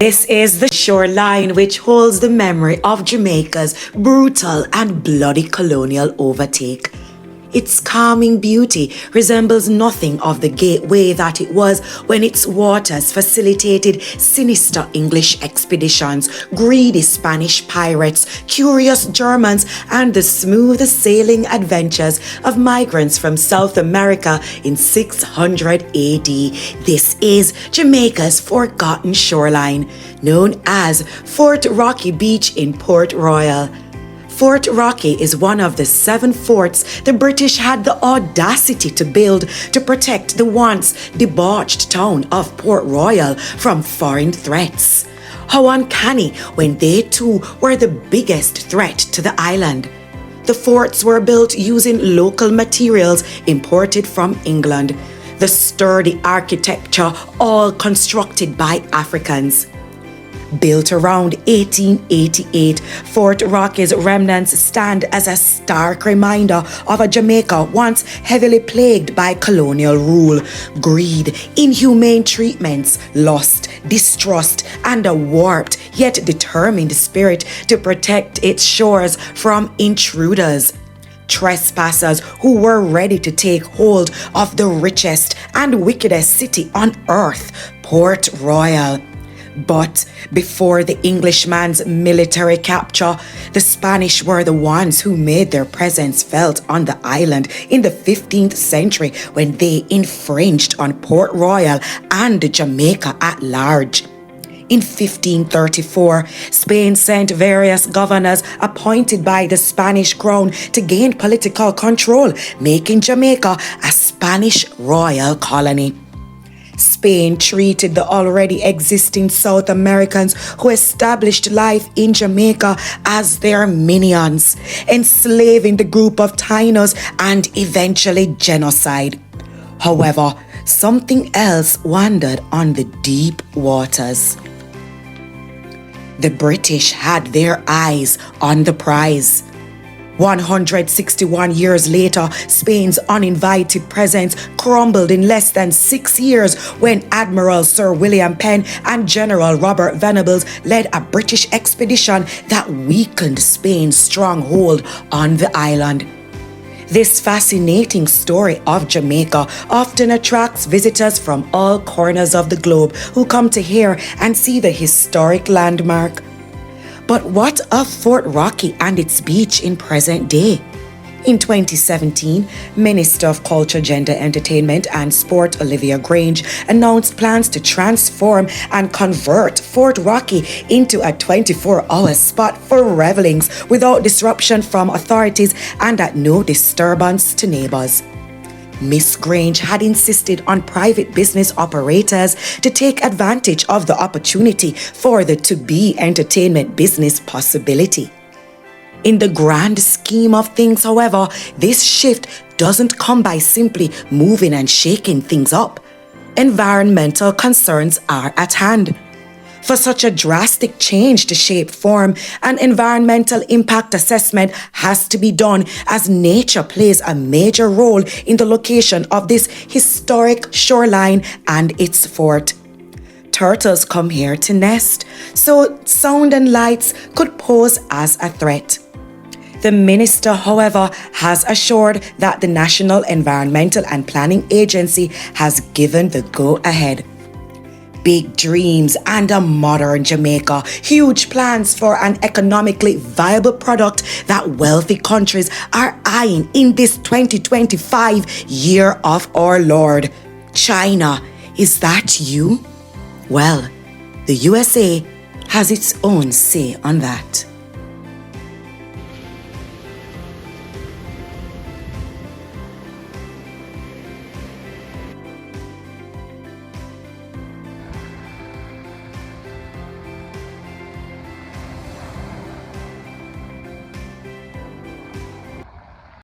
This is the Shoreline, which holds the memory of Jamaica's brutal and bloody colonial overtake. Its calming beauty resembles nothing of the gateway that it was when its waters facilitated sinister English expeditions, greedy Spanish pirates, curious Germans, and the smooth sailing adventures of migrants from South America in 600 AD. This is Jamaica's forgotten shoreline, known as Fort Rocky Beach in Port Royal. Fort Rocky is one of the 7 forts the British had the audacity to build to protect the once debauched town of Port Royal from foreign threats. How uncanny when they too were the biggest threat to the island. The forts were built using local materials imported from England. The sturdy architecture all constructed by Africans. Built around 1888, Fort Rocky's remnants stand as a stark reminder of a Jamaica once heavily plagued by colonial rule, greed, inhumane treatments, lust, distrust, and a warped yet determined spirit to protect its shores from intruders. Trespassers who were ready to take hold of the richest and wickedest city on earth, Port Royal. But before the Englishman's military capture, the Spanish were the ones who made their presence felt on the island in the 15th century when they infringed on Port Royal and Jamaica at large. In 1534, Spain sent various governors appointed by the Spanish crown to gain political control, making Jamaica a Spanish royal colony. Spain treated the already existing South Americans who established life in Jamaica as their minions, enslaving the group of Tainos and eventually genocide. However, something else wandered on the deep waters. The British had their eyes on the prize. 161 years later, Spain's uninvited presence crumbled in less than 6 years when Admiral Sir William Penn and General Robert Venables led a British expedition that weakened Spain's stronghold on the island. This fascinating story of Jamaica often attracts visitors from all corners of the globe who come to hear and see the historic landmark. But what of Fort Rocky and its beach in present day? In 2017, Minister of Culture, Gender, Entertainment and Sport Olivia Grange announced plans to transform and convert Fort Rocky into a 24-hour spot for revelings without disruption from authorities and at no disturbance to neighbors. Miss Grange had insisted on private business operators to take advantage of the opportunity for the to-be entertainment business possibility. In the grand scheme of things, however, this shift doesn't come by simply moving and shaking things up. Environmental concerns are at hand. For such a drastic change to shape form, an environmental impact assessment has to be done as nature plays a major role in the location of this historic shoreline and its fort. Turtles come here to nest, so sound and lights could pose as a threat. The minister, however, has assured that the National Environmental and Planning Agency has given the go-ahead. Big dreams and a modern Jamaica, huge plans for an economically viable product that wealthy countries are eyeing in this 2025 year of our Lord. China, is that you? Well, the USA has its own say on that.